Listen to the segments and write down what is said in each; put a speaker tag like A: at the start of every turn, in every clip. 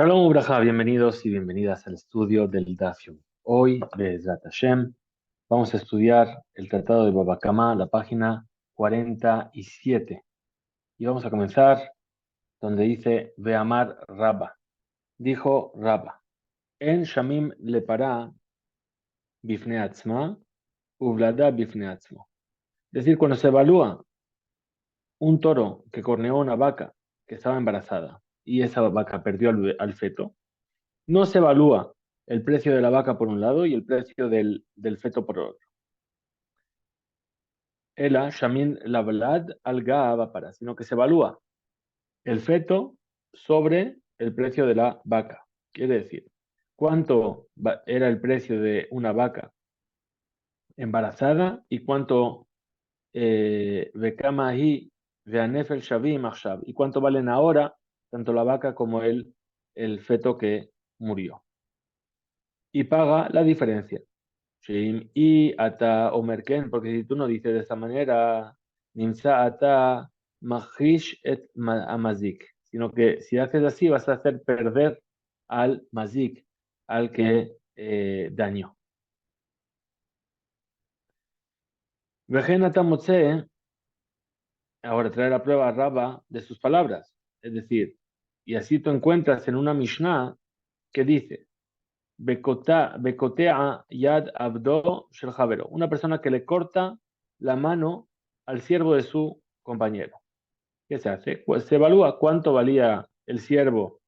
A: Shalom Ubraja, bienvenidos y bienvenidas al estudio del Daf. Hoy, Be'ezrat Hashem, vamos a estudiar el Tratado de Baba Kama, la página 47. Y vamos a comenzar donde dice Ve'amar Rabba. Dijo Rabba, En Shamim le para bifne atzma, uvlada bifne atzmo. Es decir, cuando se evalúa un toro que corneó una vaca que estaba embarazada y esa vaca perdió al feto, no se evalúa el precio de la vaca por un lado y el precio del feto por otro. Ela, Shamin Lablad, Alga para, sino que se evalúa el feto sobre el precio de la vaca. Quiere decir, cuánto era el precio de una vaca embarazada y cuánto Bekamahi Veanefel Shavim Achshav y cuánto valen ahora tanto la vaca como el feto que murió. Y paga la diferencia. Y ata omerken, porque si tú no dices de esa manera, nimsa ata mahish et amazik, sino que si haces así vas a hacer perder al mazik, al que dañó. Vejen ata motze, ahora trae la prueba a Rabba de sus palabras, es decir, y así tú encuentras en una Mishnah que dice, Bekotea yad abdo shel javero, una persona que le corta la mano al siervo de su compañero. ¿Qué se hace? Pues se evalúa cuánto valía el siervo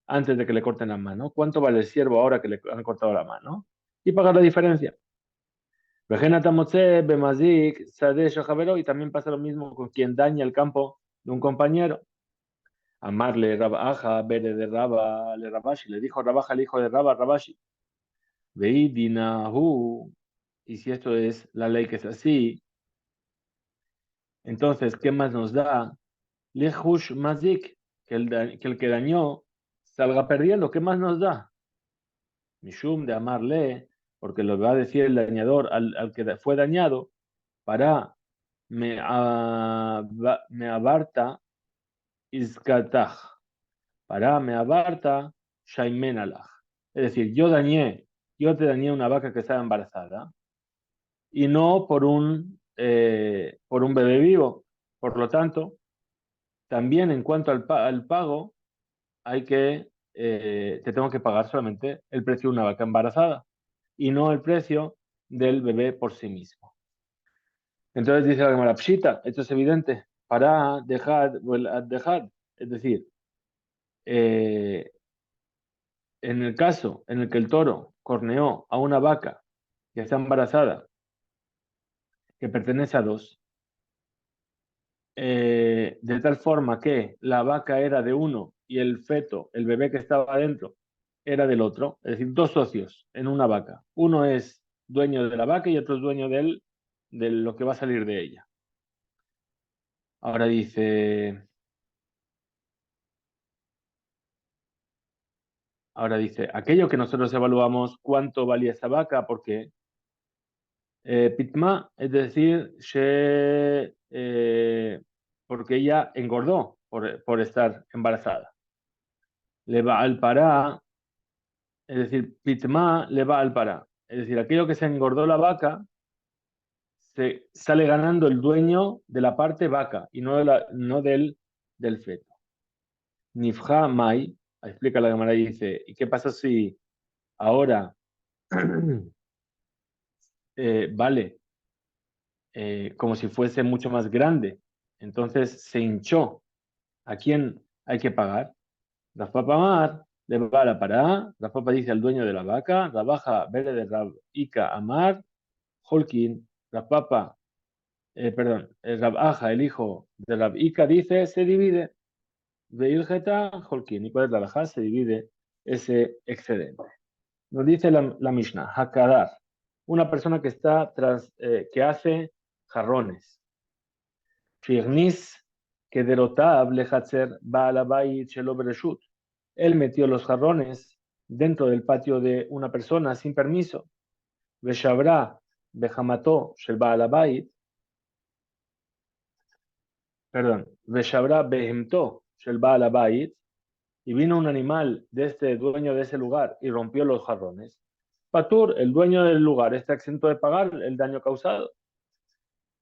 A: antes de que le corten la mano, cuánto vale el siervo ahora que le han cortado la mano, y pagar la diferencia. Bemazik sade shel javero, y también pasa lo mismo con quien daña el campo de un compañero. Amarle Rabaja, Bere de Raba, le Rabashi, le dijo Rabaja el hijo de Raba, Rabashi. Veidinahu, y si esto es la ley que es así, entonces, ¿qué más nos da? Lehush mazik, que el que dañó salga perdiendo, ¿qué más nos da? Mishum de amarle, porque lo va a decir el dañador al que fue dañado, para me abarta izkataj, para me abarta shaimenalach. Es decir, yo te dañé una vaca que estaba embarazada, y no por un bebé vivo. Por lo tanto, también en cuanto al pago, te tengo que pagar solamente el precio de una vaca embarazada y no el precio del bebé por sí mismo. Entonces dice la Gemara, Pshita, esto es evidente, para dejar, es decir, eh, en el caso en el que el toro corneó a una vaca que está embarazada, que pertenece a dos, de tal forma que la vaca era de uno y el feto, el bebé que estaba adentro, era del otro, es decir, dos socios en una vaca. Uno es dueño de la vaca y otro es dueño de lo que va a salir de ella. Ahora dice, aquello que nosotros evaluamos cuánto valía esa vaca, porque Pitma, es decir, porque ella engordó por estar embarazada. Le va al pará. Es decir, pitma le va al para. Es decir, aquello que se engordó la vaca, se sale ganando el dueño de la parte vaca y no del feto. Nifja mai, explica la Gemara y dice, ¿y qué pasa si ahora vale como si fuese mucho más grande? Entonces se hinchó. ¿A quién hay que pagar? Rafa Pamar le va a la pará. Rafa dice al dueño de la vaca, Rabaja, Bere de Rab, Ika, Amar, Holkin, Rapapa, el Rab Aja, el hijo de Rab Ika, dice, se divide. Veilgeta, Holkin, y puede trabajar, se divide ese excedente. Nos dice la Mishnah, Hakadar, una persona que hace jarrones. Firnis, que derotab lehatzer baalabait shelo bereshut. Él metió los jarrones dentro del patio de una persona sin permiso. Veshabra, Behamató, Shel Baalabait, perdón, Veshabra Behemto Shel Baal Habayit, y vino un animal de este dueño de ese lugar y rompió los jarrones. Patur, el dueño del lugar, está exento de pagar el daño causado.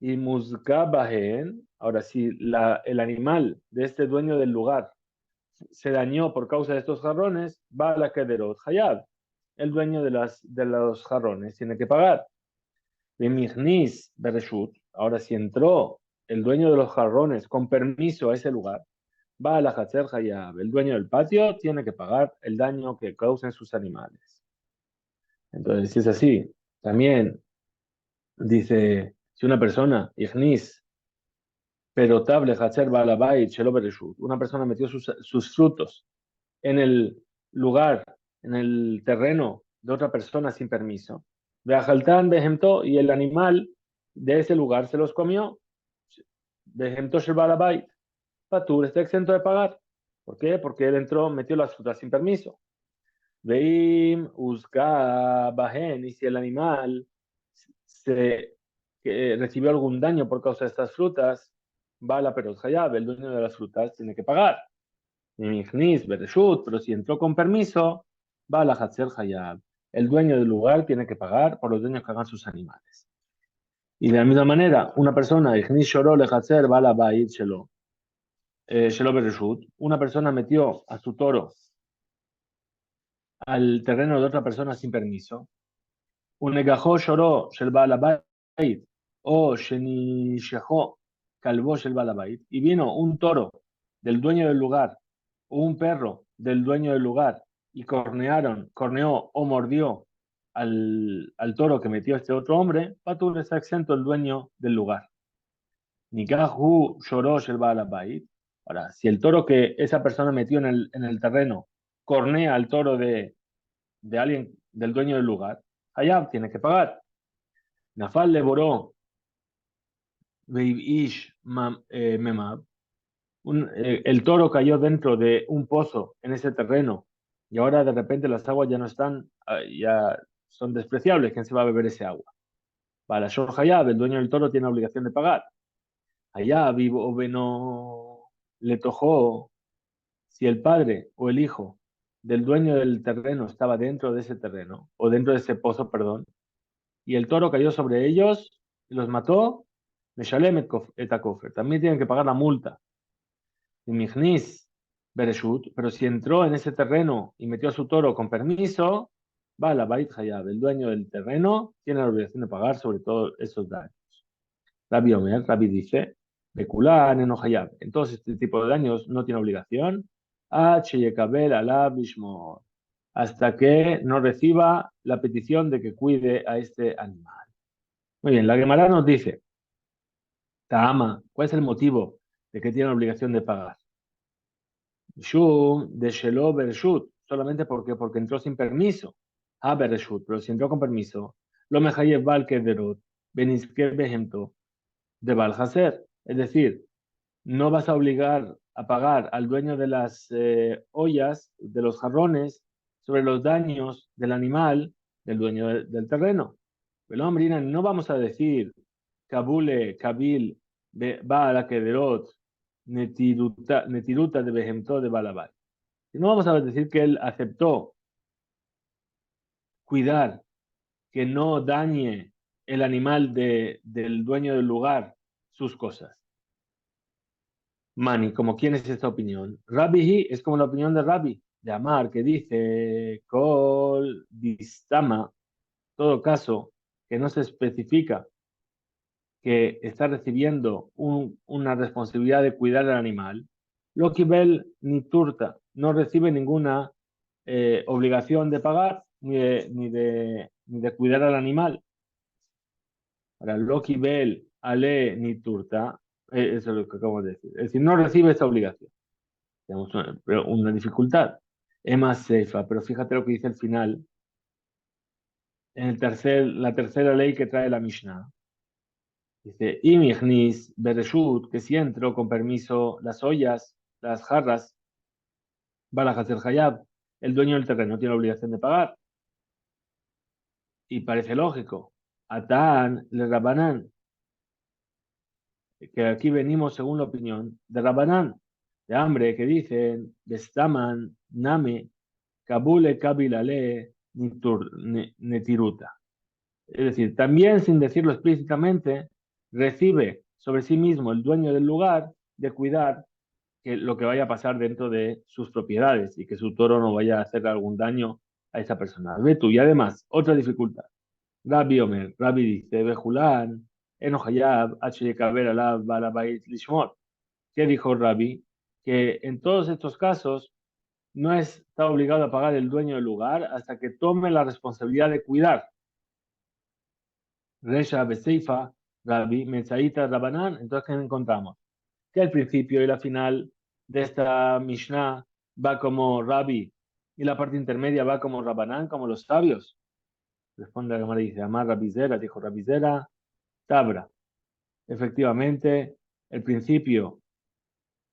A: Y Musgabahen, ahora si el animal de este dueño del lugar se dañó por causa de estos jarrones, va a la Kederot Hayab. El dueño de los jarrones tiene que pagar. Bimignis Bereshut, ahora si entró el dueño de los jarrones con permiso a ese lugar, va a la Hatzer Hayab. El dueño del patio tiene que pagar el daño que causen sus animales. Entonces, si es así, también dice, si una persona, Ignis, pero table Hatzer Balabait, Shelo Bereshut, una persona metió sus frutos en el lugar, en el terreno de otra persona sin permiso. Beajaltán, Behemto, y el animal de ese lugar se los comió. Behemto Shel Balabait. Patur está exento de pagar. ¿Por qué? Porque él entró, metió las frutas sin permiso. Veim Uzka Bahen, y si el animal se, recibió algún daño por causa de estas frutas, va a la Perot Hayab, el dueño de las frutas, tiene que pagar. Pero si entró con permiso, va a la Hatzer Hayab. El dueño del lugar tiene que pagar por los dueños que hagan sus animales. Y de la misma manera, una persona, Ignis Shoro le Hatzer, va a la Bait Shelo, Shelo Bereshut. Una persona metió a su toro al terreno de otra persona sin permiso. Un negajó Shoro Shel Balabait o Shenishejó Calvó Shel Balabait. Y vino un toro del dueño del lugar o un perro del dueño del lugar y corneó o mordió al toro que metió este otro hombre, Patur está exento el dueño del lugar. Nikahu Shorosh el Baalabait. Ahora, si el toro que esa persona metió en el terreno cornea al toro de alguien, del dueño del lugar, allá tiene que pagar. Nafal le boró Ish Memab. El toro cayó dentro de un pozo en ese terreno y ahora de repente las aguas ya no están, ya son despreciables. ¿Quién se va a beber ese agua? Para Shor Hayab, el dueño del toro tiene obligación de pagar. Allá vivo Beno le tojó, si el padre o el hijo del dueño del terreno estaba dentro de ese terreno, o dentro de ese pozo, perdón, y el toro cayó sobre ellos y los mató, Meshalem et Akofer. También tienen que pagar la multa. Mignis Bereshut, pero si entró en ese terreno y metió a su toro con permiso, va a la Bait Hayab. El dueño del terreno tiene la obligación de pagar sobre todos esos daños. Rabbi Omer, Rabbi dice, Bekulán en Hayab. Entonces, este tipo de daños no tiene obligación. Hasta que no reciba la petición de que cuide a este animal. Muy bien, la Gemara nos dice, Tahama, ¿cuál es el motivo de que tiene la obligación de pagar? Shum de Shelo Bereshut, solamente porque entró sin permiso. Ah, Bereshut, pero si entró con permiso, lo mejayev Bal Kederot, Beniske Behemto, de Bal Haser. Es decir, no vas a obligar a pagar al dueño de las ollas, de los jarrones, sobre los daños del animal del dueño del terreno. Pero hombre, no vamos a decir Kabule, Kabil, va a la Kederot, Netiruta de Behemto de Balabai. No vamos a decir que él aceptó cuidar que no dañe el animal del dueño del lugar sus cosas. Mani, como quién es esta opinión. Rabbi es como la opinión de Rabbi, de Amar, que dice, Kol Distama, todo caso que no se especifica que está recibiendo una responsabilidad de cuidar al animal, lo que ni turta, no recibe ninguna obligación de pagar ni de cuidar al animal. Ahora, Loki Bell, Ale ni turta, eso es lo que acabo de decir. Es decir, no recibe esta obligación. Tenemos una dificultad. Emma Seifa, pero fíjate lo que dice el final, en la tercera ley que trae la Mishnah. Dice, Imignis Bereshut, que si entro con permiso las ollas, las jarras, Balajas el Hayab, el dueño del terreno tiene obligación de pagar. Y parece lógico. Atán le Rabanán, que aquí venimos según la opinión de Rabanán. de hambre que dicen, Bestaman, Name, Kabule, Kabilale, Netiruta. Es decir, también sin decirlo explícitamente, recibe sobre sí mismo el dueño del lugar de cuidar que lo que vaya a pasar dentro de sus propiedades y que su toro no vaya a hacer algún daño a esa persona. Ve tú, y además, otra dificultad. Rabbi Omer, Rabbi dice, Bejulán, Enohayab, H. Alab, Balabait, Lishmor. ¿Qué dijo Rabbi? Que en todos estos casos no está obligado a pagar el dueño del lugar hasta que tome la responsabilidad de cuidar. Resha Beseifa, Rabbi, Metzaita, Rabanán. Entonces, ¿qué encontramos? Que el principio y la final de esta Mishnah va como Rabbi y la parte intermedia va como Rabanán, como los sabios. Responde la Gemara y dice, Amar Rabizera, dijo Rabizera, Tabra. Efectivamente, el principio,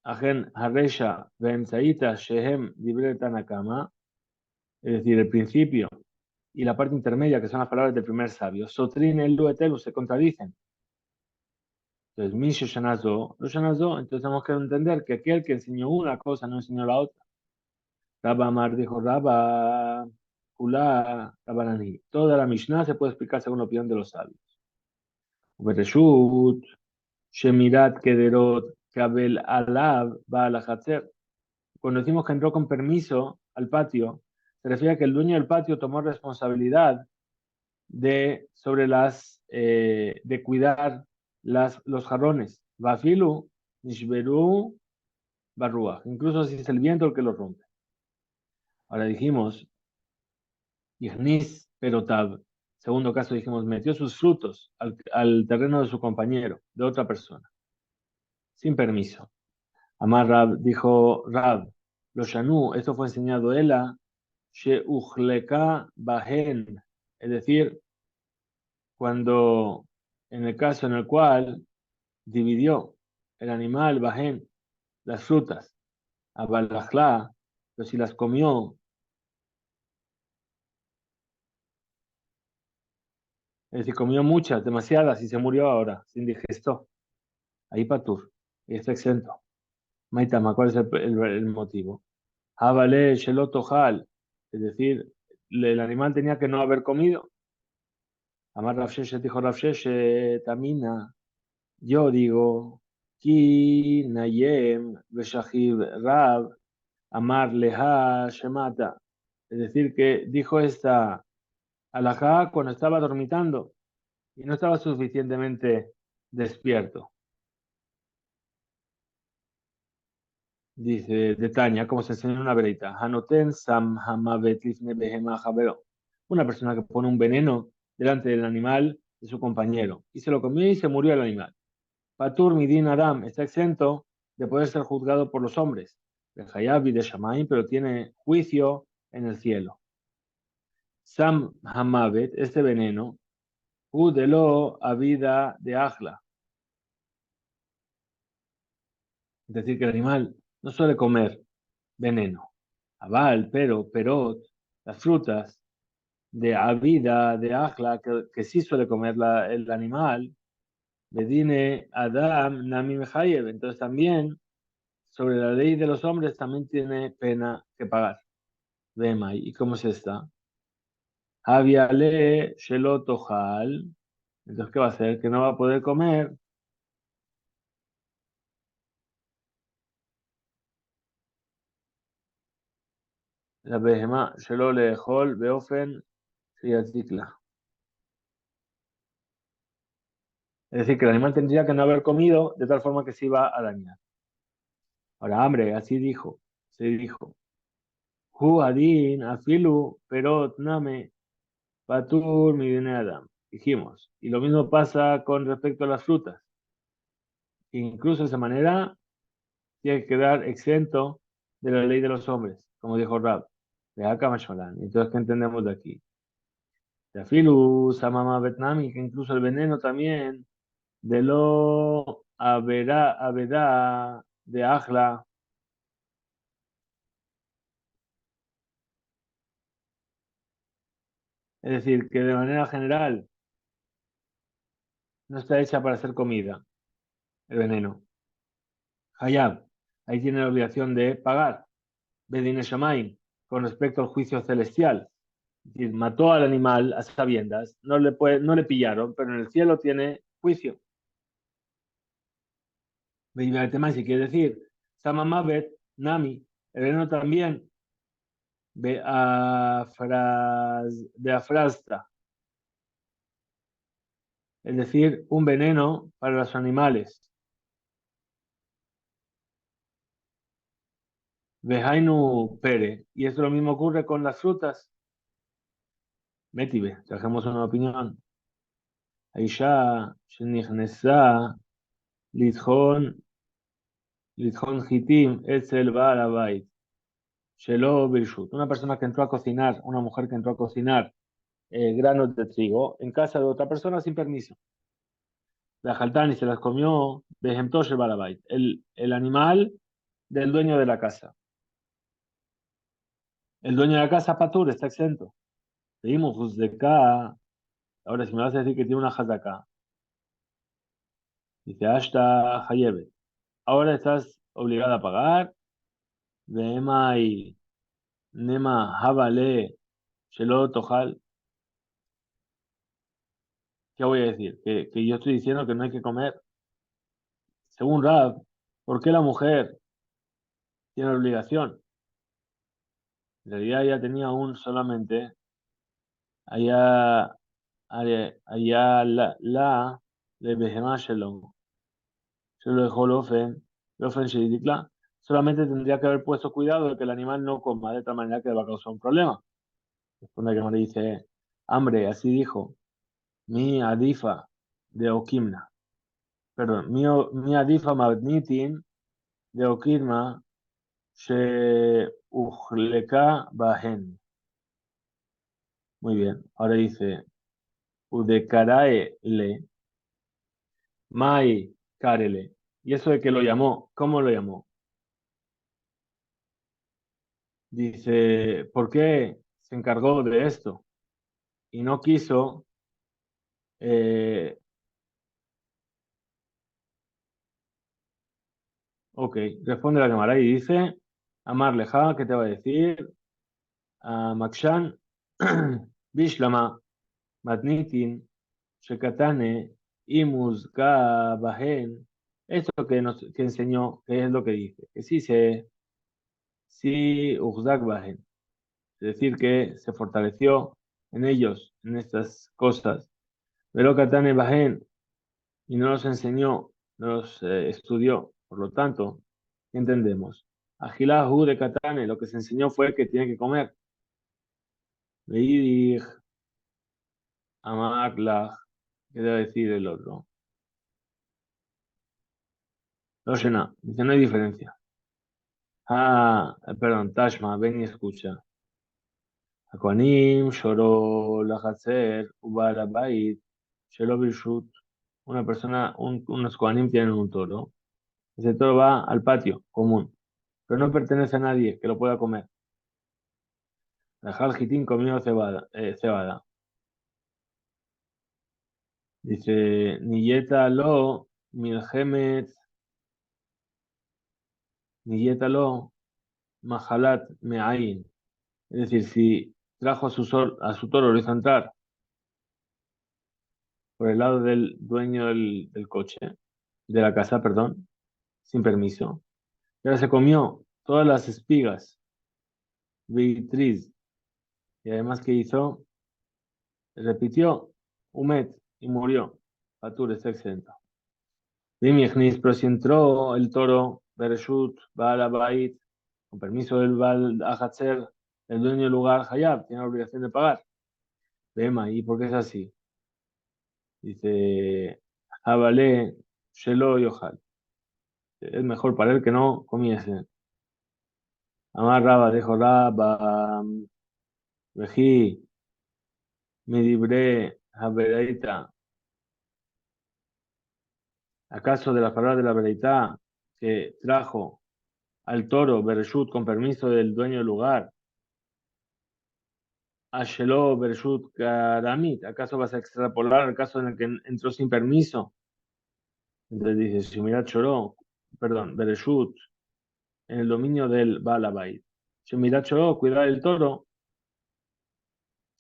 A: Agen Haresha, Beemzaita, Shehem, Dibre Tanakama, es decir, el principio y la parte intermedia, que son las palabras del primer sabio, Sotrin el Luetelu, se contradicen. Entonces, Mishu Shanazo, lo Shanazo, entonces tenemos que entender que aquel que enseñó una cosa no enseñó la otra. Rabba Amar dijo Rabba, Kula, Rabbanani. Toda la Mishnah se puede explicar según la opinión de los sabios. Bereshut, Shemirat Kederot, Kabel Alab, Baal Hatzer. Cuando decimos que entró con permiso al patio, se refiere a que el dueño del patio tomó responsabilidad de cuidar los jarrones. Vafilu, Nishberu, Barruach. Incluso si es el viento el que los rompe. Ahora dijimos, Ignis Perotab. Segundo caso dijimos, metió sus frutos al terreno de su compañero, de otra persona, sin permiso. Amar Rab, dijo Rab, los Shanu, esto fue enseñado Ela, Sheuchleka Bahen, es decir, cuando en el caso en el cual dividió el animal Bahen, las frutas, a Balachla, pero si las comió, es decir, comió muchas, demasiadas y se murió ahora, se indigestó, ahí patur, y está exento. Maitama, ¿cuál es el motivo? Havale Shelotohal, es decir, el animal tenía que no haber comido. Amar Rav Sheshet dijo Rav Sheshet, Tamina, yo digo, Ki Nayem Veshahiv Rav, Amar Leha Shemata. Es decir, que dijo esta alajá cuando estaba dormitando y no estaba suficientemente despierto. Dice de Tania, como se enseña en una verita, Hanoten Sam Hamavet Lifne Behema Javero. Una persona que pone un veneno delante del animal de su compañero y se lo comió y se murió el animal. Patur Midin Adam está exento de poder ser juzgado por los hombres, de Hayab y de Shamaim, pero tiene juicio en el cielo. Sam Hamavet, este veneno, Udelo a vida de Ajla. Es decir, que el animal no suele comer veneno. Aval, pero, perot, las frutas de Avida, de Ajla, que sí suele comer el animal, Bedine Adam Nami Mehayev. Entonces también, sobre la ley de los hombres, también tiene pena que pagar. Vemai. ¿Y cómo es esta? Aviale Shelotohal. Entonces, ¿qué va a hacer? Que no va a poder comer. La behemá Shelo Lehol Beofen Shiatzikla. Es decir, que el animal tendría que no haber comido de tal forma que se iba a dañar. Ahora, hambre, así dijo, se dijo. Hu adin afilu perot name patur midine adam. Dijimos. Y lo mismo pasa con respecto a las frutas. Incluso de esa manera tiene que quedar exento de la ley de los hombres, como dijo Rab. De acá Masholan. Entonces, ¿qué entendemos de aquí? De afilu samama betnami, que incluso el veneno también de lo averá de ajla. Es decir, que de manera general no está hecha para hacer comida, el veneno. Hayab. ahí tiene la obligación de pagar. Bedine Shamaim, con respecto al juicio celestial. Es decir, mató al animal a sabiendas, no le pillaron, pero en el cielo tiene juicio. Si quiere decir, Samamavet, Nami, el veneno también, de afrasta, es decir, un veneno para los animales. Vejainu pere, y esto lo mismo ocurre con las frutas. Metibe, trajemos una opinión. Aisha, Sheniχνesa, Lidjon, Lidjon Hitim, Etzel Baalabait, Shelo Birshut. Una persona que entró a cocinar, una mujer que entró a cocinar granos de trigo en casa de otra persona sin permiso. La jaltani se las comió Behemtosh el Balabait, el animal del dueño de la casa. El dueño de la casa, Patur, está exento. Pedimos de acá. Ahora, si me vas a decir que tiene una acá, dice Ashta Hayebe. Ahora estás obligada a pagar. Vema y Nema Habale Shelo Tojal. ¿Qué voy a decir? Que yo estoy diciendo que no hay que comer. Según Rab, ¿por qué la mujer tiene la obligación? En realidad ella tenía un solamente, allá, allá la de Behemá Shelom, se lo dejó Lofen Shedikla, solamente tendría que haber puesto cuidado de que el animal no coma de tal manera que le va a causar un problema. Responde que le dice, hambre, así dijo, mi adifa de Okimna, perdón, mi adifa magnitin de Okirma, she ujleka bahen. Muy bien, ahora dice, udekarae le, mai karele. Y eso de que lo llamó, ¿cómo lo llamó? Dice, ¿por qué se encargó de esto? Y no quiso, eh, ok, responde la cámara y dice, Amar Leja, ¿qué te va a decir? Makshan, Bishlama, Matnitin, Shekatane, Imus, Bahen. Esto que enseñó, que es lo que dice, que sí, Uzak Bahen. Es decir, que se fortaleció en ellos, en estas cosas. Pero Katane Bahen, y no los enseñó, no los estudió. Por lo tanto, ¿qué entendemos? Ajilahu de Katane, lo que se enseñó fue que tiene que comer. Veidich, Amarlach, ¿qué debe decir el otro? Loshena, dice, no hay diferencia. Perdón, Tashma, ven y escucha. Akoanim, Shoro, Lahatzer, Ubarabait, Shelo Birshut. Una persona, unos Koanim tienen un toro. Ese toro va al patio común, pero no pertenece a nadie que lo pueda comer. Rajal Gitín comió cebada. Dice, Niyeta lo, Milhemet, Niyeta lo, Mahalat Me'ain. Es decir, si trajo a su toro, lo hizo entrar por el lado del dueño del coche, de la casa, perdón, sin permiso. Y ahora se comió todas las espigas, Beatriz, y además que hizo, repitió, Umet, y murió. Patur está exento. Vimiechnis, pero si entró el toro, Bereshut, Baal Abait, con permiso del Baal Ahatzer, el dueño del lugar, Hayab, tiene la obligación de pagar. Vema, ¿y por qué es así? Dice, Jabale, Shelo y Ojal. Es mejor para él que no comiese. Amar Raba, dejo Raba, Vejí, Midibre, Habereita. ¿Acaso de las palabras de la Bereita que trajo al toro Bereshut con permiso del dueño del lugar? Ashelo Bereshut Karamit. ¿Acaso vas a extrapolar el caso en el que entró sin permiso? Entonces dice, si mira Choró, perdón, Bereshut, en el dominio del Balabait. Shemiracho, cuidar el toro,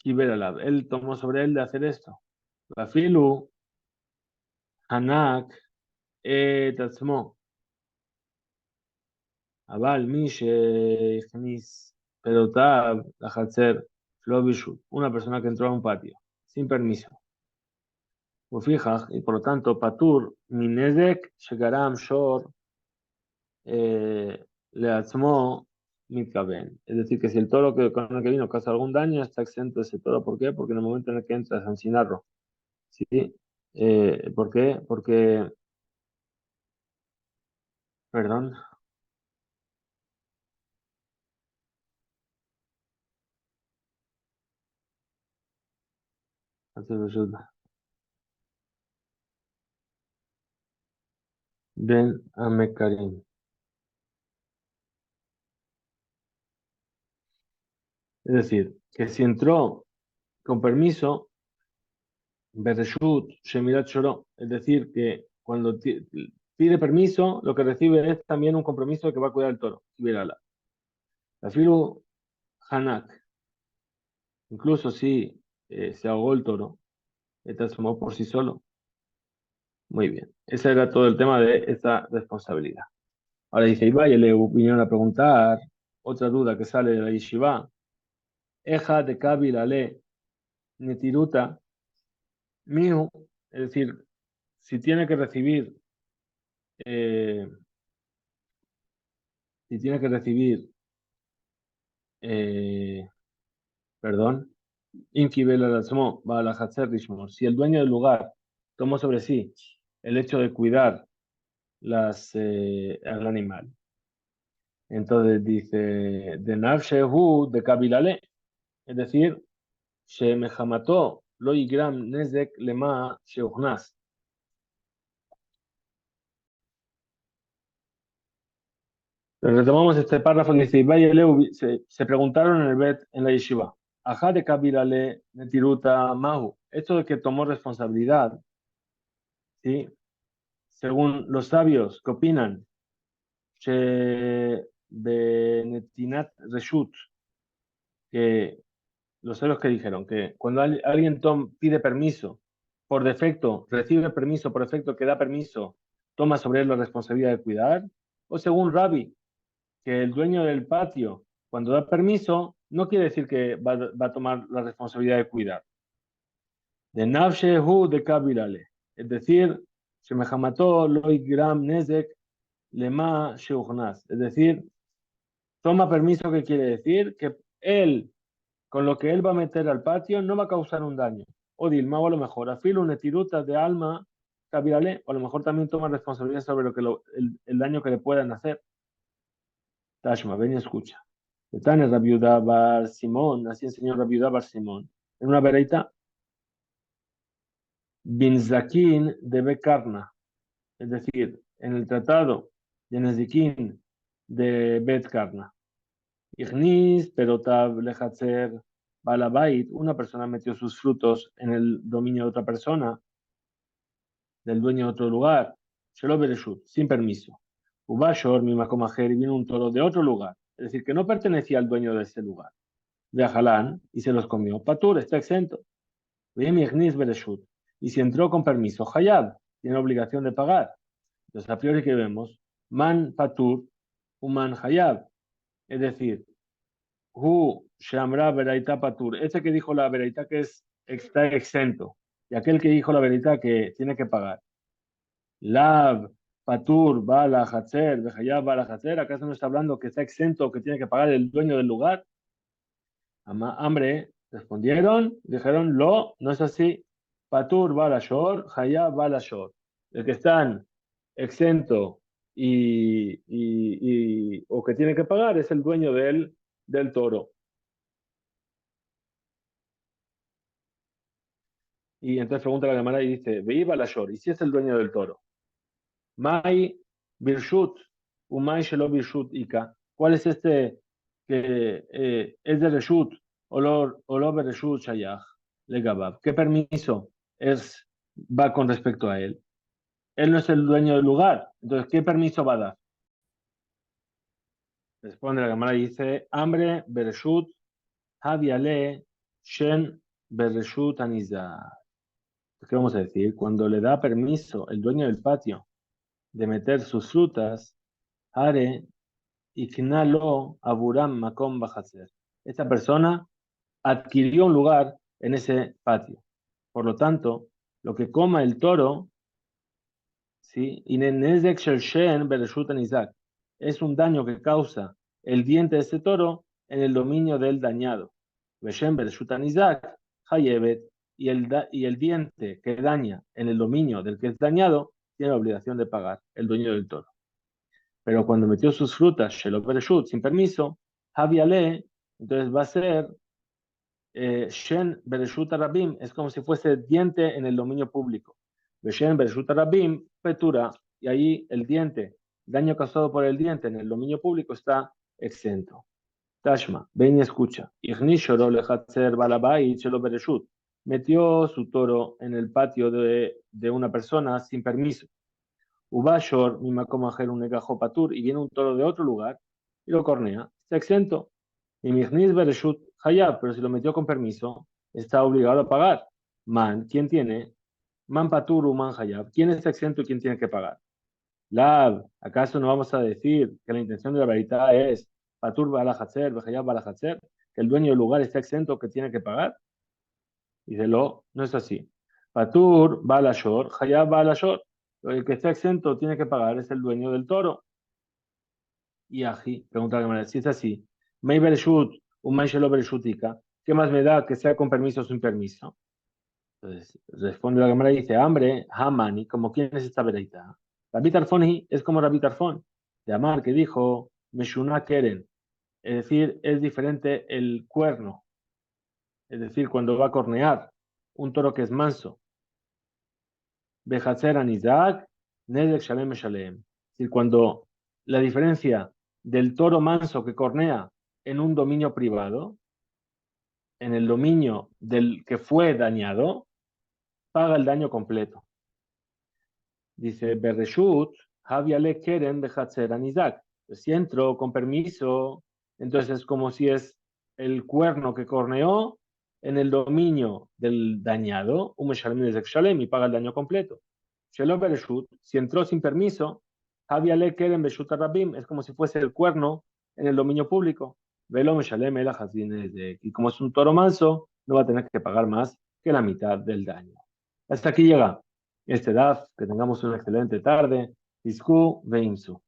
A: y veralab. Él tomó sobre él de hacer esto. Bafilu, Hanak, Tatzmo, Abal, Mishe, Ichnis, Pedotab, Lachatzer, Flobishut. Una persona que entró a un patio, sin permiso. Ufijaj, y por lo tanto, Patur, Minezek, Shegaram, Shor, Leatzmo, Mitkaben. Es decir, que si el toro con el que vino causa algún daño, está exento ese toro. ¿Por qué? Porque en el momento en el que entra a sancionarlo. ¿Sí? ¿Por qué? Porque, perdón, Ben Amekarim. Es decir, que si entró con permiso, Bereshut, Shemirat Shoró, es decir, que cuando pide permiso, lo que recibe es también un compromiso de que va a cuidar el toro. La filu Hanak, incluso si se ahogó el toro, transformó por sí solo. Muy bien. Ese era todo el tema de esta responsabilidad. Ahora dice, Ibai, le vinieron a preguntar, otra duda que sale de la yeshiva, Eja de Kabil Ale Netiruta Miu, es decir, si tiene que recibir, eh, si tiene que recibir, eh, perdón, Inkibel Alasmo, Balahatzer Rishmor, si el dueño del lugar tomó sobre sí el hecho de cuidar al animal, entonces dice, de Nafshehu de Kabil Ale, es decir, Shemehamató lo igram nezek lema sheuchnas. Retomamos este párrafo que dice, Ibai y Eleu se preguntaron en el Bet, en la yeshiva, Ajá de Kabirale Netiruta Mahu, esto de que tomó responsabilidad, ¿sí? Según los sabios que opinan, que de Netinat Reshut, que los sabios que dijeron que cuando alguien pide permiso por defecto, recibe permiso por defecto que da permiso, toma sobre él la responsabilidad de cuidar, o según Rabbi, que el dueño del patio, cuando da permiso, no quiere decir que va a tomar la responsabilidad de cuidar. De Nafshehu de Kabilale. Es decir, Shemehamató loy gram nezek lema sheuchnas. Es decir, toma permiso, que quiere decir que él, con lo que él va a meter al patio, no va a causar un daño. O Dilma, o a lo mejor, afilo una tiruta de alma Kabilale, o a lo mejor también toma responsabilidad sobre el daño que le puedan hacer. Tashma, ven y escucha. Tane Rabiuda Bar Simón, así enseñó Rabiuda Bar Simón. En una vereita, Binzakin de Bekarna, es decir, en el tratado de Nezikin de Bet Karna. Ignis, Perotab, Lehatzer, Balabait, una persona metió sus frutos en el dominio de otra persona, del dueño de otro lugar, Shelo Bereshut, sin permiso. Ubashor, Mimakomajer, y vino un toro de otro lugar, es decir, que no pertenecía al dueño de ese lugar. De Ajalán y se los comió. Patur está exento. Y si entró con permiso, Hayab tiene obligación de pagar. Entonces, a priori que vemos, Man Patur, Man Hayab. Es decir, Hu Shamra Beraita Patur. Ese que dijo la Beraita que está exento. Y aquel que dijo la Beraita que tiene que pagar. Lab, Patur, Bala, Hatzer, Hayab, Bala, Hatzer. ¿Acaso no está hablando que está exento o que tiene que pagar el dueño del lugar? Hambre, respondieron, dijeron, no es así. Patur balashor, Hayab balashor. El que están exento o que tiene que pagar es el dueño del toro. Y entonces pregunta la Gemara y dice, veí balashor, ¿y si es el dueño del toro? Mai birshut, umay shelo birshut ika. ¿Cuál es este que es de reshut, olor bereshut shayach, legabab? ¿Qué permiso va con respecto a él? Él no es el dueño del lugar, entonces, ¿qué permiso va a dar? Responde la Gemara y dice, hambre, bereshut, haviale, shen, bereshut, anizar. ¿Qué vamos a decir? Cuando le da permiso el dueño del patio de meter sus frutas, Are, iknalo, aburam, makom, bajaser. Esta persona adquirió un lugar en ese patio. Por lo tanto, lo que coma el toro, ¿sí? Inenezek shel shen bereshut anizak, es un daño que causa el diente de ese toro en el dominio del dañado. Beshen bereshut anizak, hayebet, y el diente que daña en el dominio del que es dañado, tiene la obligación de pagar, el dueño del toro. Pero cuando metió sus frutas, shelo bereshut, sin permiso, haviale, entonces va a ser Shen Bereshut Rabim, es como si fuese diente en el dominio público. Shen Bereshut Rabim, Petura, y ahí el diente, daño causado por el diente en el dominio público está exento. Tashma, ven y escucha. Igni Shoro Lehatzer Balabai Shelo Bereshut. Metió su toro en el patio de una persona sin permiso. Ubashor, Mimakomajer un negajo patur, y viene un toro de otro lugar y lo cornea. Está exento. Y Mihnis Bereshut Hayab, pero si lo metió con permiso, está obligado a pagar. Man, ¿quién tiene? Man Paturu, Man Hayab. ¿Quién está exento y quién tiene que pagar? Lab, ¿acaso no vamos a decir que la intención de la verdad es Patur Balahatzer, Hayab Balahatzer, que el dueño del lugar está exento que tiene que pagar? Dice, no es así. Patur Balashor, Hayab Balashor. El que está exento tiene que pagar es el dueño del toro. Y Aji, pregunta de manera, si es así, May Bereshut, un May Shelo Bereshutika, ¿qué más me da que sea con permiso o sin permiso? Entonces, responde la Gemara y dice, hambre, Hamani, como quién es esta vereita. Rabbi Tarfoni es como Rabbi Tarfon, de Amar, que dijo, Meshuna Keren, es decir, es diferente el cuerno, es decir, cuando va a cornear un toro que es manso, Behatzer Anizak, Nedek Shalem Shalem, es decir, cuando la diferencia del toro manso que cornea en un dominio privado, en el dominio del que fue dañado, paga el daño completo. Dice, Bereshut, Haviale Keren Behatzer Anizak. Si entro con permiso, entonces es como si es el cuerno que corneó en el dominio del dañado, y paga el daño completo. Shelo Bereshut, si entró sin permiso, Haviale Keren Beshut Rabim, es como si fuese el cuerno en el dominio público. Velo Meshalem el y como es un toro manso, no va a tener que pagar más que la mitad del daño. Hasta aquí llega este DAF, que tengamos una excelente tarde. Isku Veimsu.